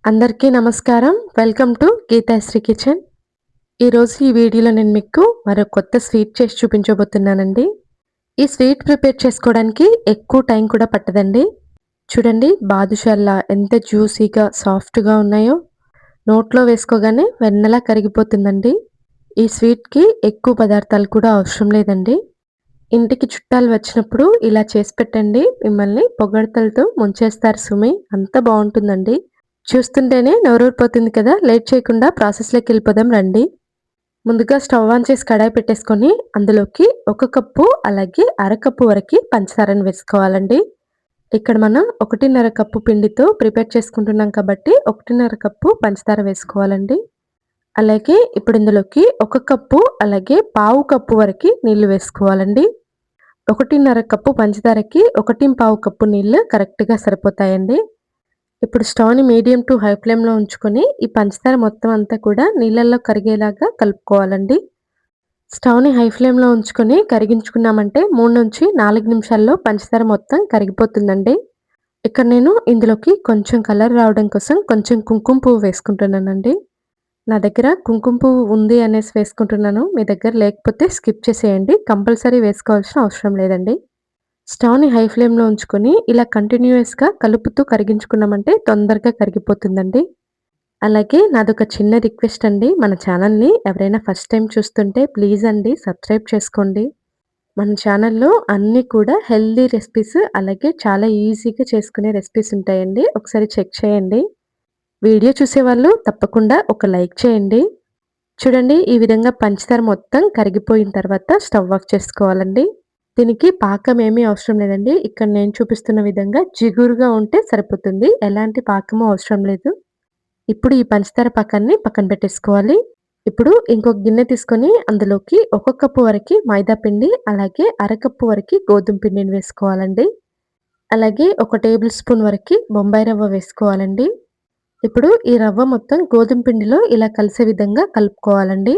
అందరికీ నమస్కారం. Welcome to Geethasri kitchen. ఈరోజు ఈ వీడియోలో నేను మీకు మరో కొత్త స్వీట్ చేసి చూపించబోతున్నానండి. ఈ స్వీట్ ప్రిపేర్ చేసుకోవడానికి ఎక్కువ టైం కూడా పట్టదండి. చూడండి బాదుషాల్లా ఎంత జ్యూసీగా, సాఫ్ట్‌గా ఉన్నాయో. నోట్లో వేసుకోగానే వెన్నలా కరిగిపోతుందండి. ఈ స్వీట్‌కి ఎక్కువ పదార్థాలు కూడా అవసరం లేదండి. ఇంటికి చుట్టాలు వచ్చినప్పుడు ఇలా చేసి పెట్టండి. మిమ్మల్ని పొగడ్తలతో ముంచేస్తారు సుమి. అంత బావుంటుందండి. చూస్తుంటేనే నోరూరిపోతుంది కదా! లేట్ చేయకుండా ప్రాసెస్‌లోకి వెళ్ళిపోదాం రండి. ముందుగా స్టవ్ ఆన్ చేసి కడాయి పెట్టేసుకొని అందులోకి 1 కప్పు అలాగే అరకప్పు వరకి పంచదారని వేసుకోవాలండి. ఇక్కడ మనం 1:30 కప్పు పిండితో ప్రిపేర్ చేసుకుంటున్నాం కాబట్టి 1:30 కప్పు పంచదార వేసుకోవాలండి. అలాగే ఇప్పుడు ఇందులోకి 1 కప్పు అలాగే పావు కప్పు వరకి నీళ్లు వేసుకోవాలండి. 1:30 కప్పు పంచదారకి 1:15 కప్పు నీళ్లు కరెక్ట్‌గా సరిపోతాయండి. ఇప్పుడు స్టవ్‌ని మీడియం టు హై ఫ్లేమ్‌లో ఉంచుకొని ఈ పంచదార మొత్తం అంతా కూడా నీళ్ళల్లో కరిగేలాగా కలుపుకోవాలండి. స్టవ్‌ని హై ఫ్లేమ్‌లో ఉంచుకొని కరిగించుకున్నామంటే 3-4 నిమిషాల్లో పంచదార మొత్తం కరిగిపోతుందండి. ఇక్కడ నేను ఇందులోకి కొంచెం కలర్ రావడం కోసం కొంచెం కుంకుమ పువ్వు వేసుకుంటున్నానండి. నా దగ్గర కుంకుమ పువ్వు ఉంది అనేసి వేసుకుంటున్నాను. మీ దగ్గర లేకపోతే స్కిప్ చేసేయండి. కంపల్సరీ వేసుకోవాల్సిన అవసరం లేదండి. స్టవ్‌ని హై ఫ్లేమ్‌లో ఉంచుకొని ఇలా కంటిన్యూయస్‌గా కలుపుతూ కరిగించుకున్నామంటే తొందరగా కరిగిపోతుందండి. అలాగే నాదొక చిన్న రిక్వెస్ట్ అండి. మన ఛానల్‌ని ఎవరైనా ఫస్ట్ టైమ్ చూస్తుంటే ప్లీజ్ అండి సబ్స్క్రైబ్ చేసుకోండి. మన ఛానల్‌లో అన్నీ కూడా హెల్తీ రెసిపీస్ అలాగే చాలా ఈజీగా చేసుకునే రెసిపీస్ ఉంటాయండి. ఒకసారి చెక్ చేయండి. వీడియో చూసేవాళ్ళు తప్పకుండా ఒక లైక్ చేయండి. చూడండి ఈ విధంగా పంచదార మొత్తం కరిగిపోయిన తర్వాత స్టవ్ ఆఫ్ చేసుకోవాలండి. దీనికి పాకం ఏమీ అవసరం లేదండి. ఇక్కడ నేను చూపిస్తున్న విధంగా జిగురుగా ఉంటే సరిపోతుంది. ఎలాంటి పాకము అవసరం లేదు. ఇప్పుడు ఈ పంచదార పాకాన్ని పక్కన పెట్టేసుకోవాలి. ఇప్పుడు ఇంకొక గిన్నె తీసుకొని అందులోకి 1 కప్పు వరకి మైదా పిండి, అలాగే అరకప్పు వరకి గోధుమ పిండిని వేసుకోవాలండి. అలాగే ఒక టేబుల్ స్పూన్ వరకి బొంబాయి రవ్వ వేసుకోవాలండి. ఇప్పుడు ఈ రవ్వ మొత్తం గోధుమ పిండిలో ఇలా కలిసే విధంగా కలుపుకోవాలండి.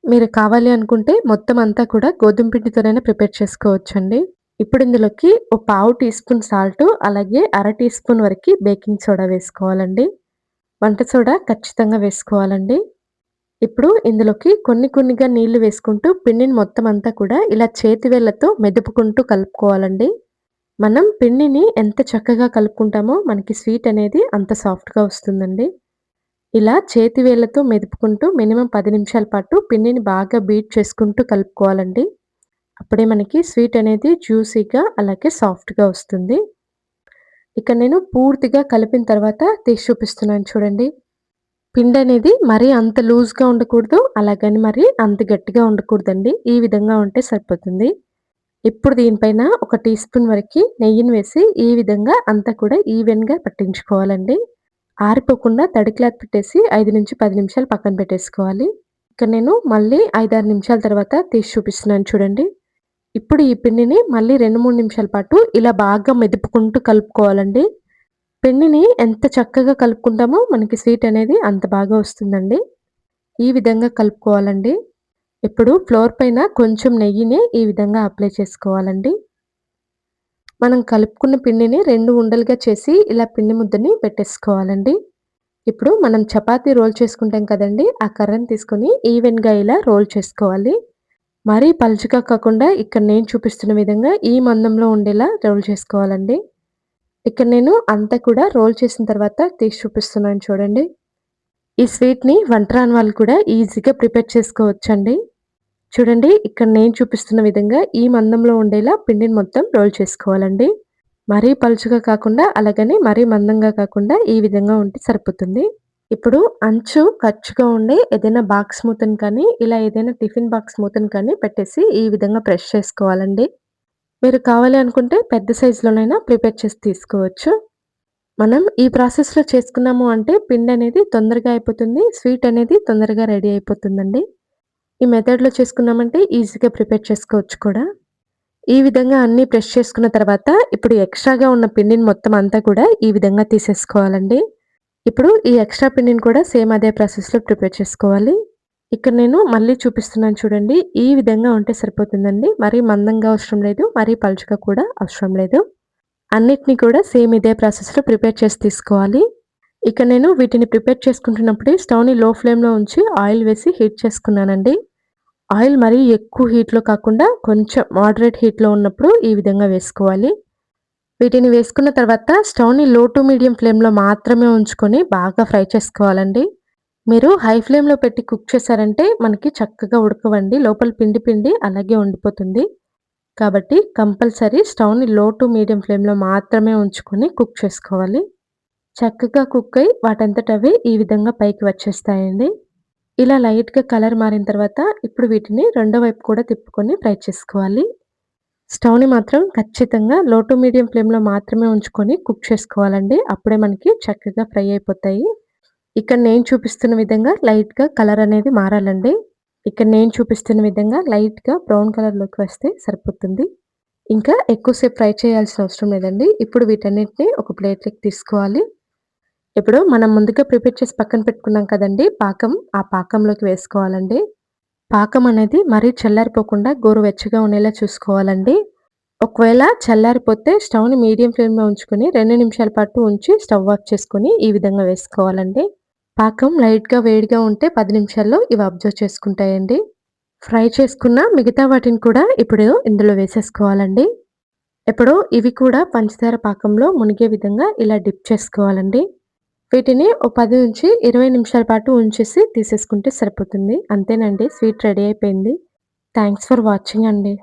మీరు కావాలి అనుకుంటే మొత్తం అంతా కూడా గోధుమ పిండితోనైనా ప్రిపేర్ చేసుకోవచ్చండి. ఇప్పుడు ఇందులోకి ఓ పావు టీ స్పూన్ సాల్టు, అలాగే అర టీ స్పూన్ వరకి బేకింగ్ సోడా వేసుకోవాలండి. వంట సోడా ఖచ్చితంగా వేసుకోవాలండి. ఇప్పుడు ఇందులోకి కొన్ని కొన్నిగా నీళ్లు వేసుకుంటూ పిండిని మొత్తం అంతా కూడా ఇలా చేతి వేళ్ళతో మెదుపుకుంటూ కలుపుకోవాలండి. మనం పిండిని ఎంత చక్కగా కలుపుకుంటామో మనకి స్వీట్ అనేది అంత సాఫ్ట్‌గా వస్తుందండి. ఇలా చేతి వేళ్ళతో మెదుపుకుంటూ మినిమం 10 నిమిషాల పాటు పిండిని బాగా బీట్ చేసుకుంటూ కలుపుకోవాలండి. అప్పుడే మనకి స్వీట్ అనేది జ్యూసీగా అలాగే సాఫ్ట్‌గా వస్తుంది. ఇక్కడ నేను పూర్తిగా కలిపిన తర్వాత తీసి చూపిస్తున్నాను చూడండి. పిండనేది మరీ అంత లూజ్‌గా ఉండకూడదు. అలాగని మరి అంత గట్టిగా ఉండకూడదండి. ఈ విధంగా ఉంటే సరిపోతుంది. ఇప్పుడు దీనిపైన ఒక టీ స్పూన్ వరకి నెయ్యిని వేసి ఈ విధంగా అంతా కూడా ఈవెన్‌గా పట్టించుకోవాలండి. ఆరిపోకుండా తడి క్లాత్ పెట్టేసి 5-10 నిమిషాలు పక్కన పెట్టేసుకోవాలి. ఇక్కడ నేను మళ్ళీ 5, 6 నిమిషాల తర్వాత తీసి చూపిస్తున్నాను చూడండి. ఇప్పుడు ఈ పిండిని మళ్ళీ 2, 3 నిమిషాల పాటు ఇలా బాగా మెదుపుకుంటూ కలుపుకోవాలండి. పిండిని ఎంత చక్కగా కలుపుకుంటామో మనకి స్వీట్ అనేది అంత బాగా వస్తుందండి. ఈ విధంగా కలుపుకోవాలండి. ఇప్పుడు ఫ్లోర్ పైన కొంచెం నెయ్యిని ఈ విధంగా అప్లై చేసుకోవాలండి. మనం కలుపుకున్న పిండిని 2 ఉండలుగా చేసి ఇలా పిండి ముద్దని పెట్టేసుకోవాలండి. ఇప్పుడు మనం చపాతీ రోల్ చేసుకుంటాం కదండీ! ఆ కర్రని తీసుకొని ఈవెన్‌గా ఇలా రోల్ చేసుకోవాలి. మరీ పలుచగా కాకుండా ఇక్కడ నేను చూపిస్తున్న విధంగా ఈ మందంలో ఉండేలా రోల్ చేసుకోవాలండి. ఇక్కడ నేను అంతా కూడా రోల్ చేసిన తర్వాత తీసి చూపిస్తున్నాను చూడండి. ఈ స్వీట్‌ని వంట రాని వాళ్ళు కూడా ఈజీగా ప్రిపేర్ చేసుకోవచ్చండి. చూడండి ఇక్కడ నేను చూపిస్తున్న విధంగా ఈ మందంలో ఉండేలా పిండిని మొత్తం రోల్ చేసుకోవాలండి. మరీ పలుచగా కాకుండా అలాగని మరీ మందంగా కాకుండా ఈ విధంగా ఉంటే సరిపోతుంది. ఇప్పుడు అంచు ఖర్చుగా ఉండే ఏదైనా బాక్స్ మూతను కానీ, ఇలా ఏదైనా టిఫిన్ బాక్స్ మూతను కానీ పెట్టేసి ఈ విధంగా ప్రెస్ చేసుకోవాలండి. మీరు కావాలి అనుకుంటే పెద్ద సైజులోనైనా ప్రిపేర్ చేసి తీసుకోవచ్చు. మనం ఈ ప్రాసెస్‌లో చేసుకున్నాము అంటే పిండనేది తొందరగా అయిపోతుంది. స్వీట్ అనేది తొందరగా రెడీ అయిపోతుందండి. ఈ మెథడ్‌లో చేసుకున్నామంటే ఈజీగా ప్రిపేర్ చేసుకోవచ్చు కూడా. ఈ విధంగా అన్నీ ప్రెస్ చేసుకున్న తర్వాత ఇప్పుడు ఎక్స్‌ట్రాగా ఉన్న పిండిని మొత్తం అంతా కూడా ఈ విధంగా తీసేసుకోవాలండి. ఇప్పుడు ఈ ఎక్స్‌ట్రా పిండిని కూడా సేమ్ అదే ప్రాసెస్‌లో ప్రిపేర్ చేసుకోవాలి. ఇక్కడ నేను మళ్ళీ చూపిస్తున్నాను చూడండి. ఈ విధంగా ఉంటే సరిపోతుందండి. మరీ మందంగా అవసరం లేదు. మరీ పలుచగా కూడా అవసరం లేదు. అన్నిటిని కూడా సేమ్ ఇదే ప్రాసెస్‌లో ప్రిపేర్ చేసి తీసుకోవాలి. ఇక నేను వీటిని ప్రిపేర్ చేసుకుంటున్నప్పుడే స్టవ్‌ని లో ఫ్లేమ్‌లో ఉంచి ఆయిల్ వేసి హీట్ చేసుకున్నానండి. ఆయిల్ మరీ ఎక్కువ హీట్‌లో కాకుండా కొంచెం మోడరేట్ హీట్‌లో ఉన్నప్పుడు ఈ విధంగా వేసుకోవాలి. వీటిని వేసుకున్న తర్వాత స్టవ్‌ని లో టు మీడియం ఫ్లేమ్‌లో మాత్రమే ఉంచుకొని బాగా ఫ్రై చేసుకోవాలండి. మీరు హై ఫ్లేమ్‌లో పెట్టి కుక్ చేశారంటే మనకి చక్కగా ఉడకవండి. లోపల పిండి పిండి అలాగే ఉండిపోతుంది. కాబట్టి కంపల్సరీ స్టవ్‌ని లో టు మీడియం ఫ్లేమ్‌లో మాత్రమే ఉంచుకొని కుక్ చేసుకోవాలి. చక్కగా కుక్ అయ్యి వాటంతట అవే ఈ విధంగా పైకి వచ్చేస్తాయండి. ఇలా లైట్‌గా కలర్ మారిన తర్వాత ఇప్పుడు వీటిని రెండో వైపు కూడా తిప్పుకొని ఫ్రై చేసుకోవాలి. స్టవ్‌ని మాత్రం ఖచ్చితంగా లో టు మీడియం ఫ్లేమ్‌లో మాత్రమే ఉంచుకొని కుక్ చేసుకోవాలండి. అప్పుడే మనకి చక్కగా ఫ్రై అయిపోతాయి. ఇక్కడ నేను చూపిస్తున్న విధంగా లైట్‌గా కలర్ అనేది మారాలండి. ఇక్కడ నేను చూపిస్తున్న విధంగా లైట్‌గా బ్రౌన్ కలర్‌లోకి వస్తే సరిపోతుంది. ఇంకా ఎక్కువ సేపు ఫ్రై చేయాల్సిన అవసరం లేదండి. ఇప్పుడు వీటన్నిటిని ఒక ప్లేట్‌లోకి తీసుకోవాలి. ఇప్పుడు మనం ముందుగా ప్రిపేర్ చేసి పక్కన పెట్టుకున్నాం కదండీ పాకం, ఆ పాకంలోకి వేసుకోవాలండి. పాకం అనేది మరీ చల్లారిపోకుండా గోరువెచ్చగా ఉండేలా చూసుకోవాలండి. ఒకవేళ చల్లారిపోతే స్టవ్‌ని మీడియం ఫ్లేమ్‌లో ఉంచుకొని 2 నిమిషాల పాటు ఉంచి స్టవ్ ఆఫ్ చేసుకొని ఈ విధంగా వేసుకోవాలండి. పాకం లైట్‌గా వేడిగా ఉంటే 10 నిమిషాల్లో ఇవి అబ్జర్వ్ చేసుకుంటాయండి. ఫ్రై చేసుకున్న మిగతా వాటిని కూడా ఇప్పుడు ఇందులో వేసేసుకోవాలండి. ఇప్పుడు ఇవి కూడా పంచదార పాకంలో మునిగే విధంగా ఇలా డిప్ చేసుకోవాలండి. వీటిని ఓ 10-20 నిమిషాల పాటు ఉంచేసి తీసేసుకుంటే సరిపోతుంది. అంతేనండి స్వీట్ రెడీ అయిపోయింది. థాంక్స్ ఫర్ వాచింగ్ అండి.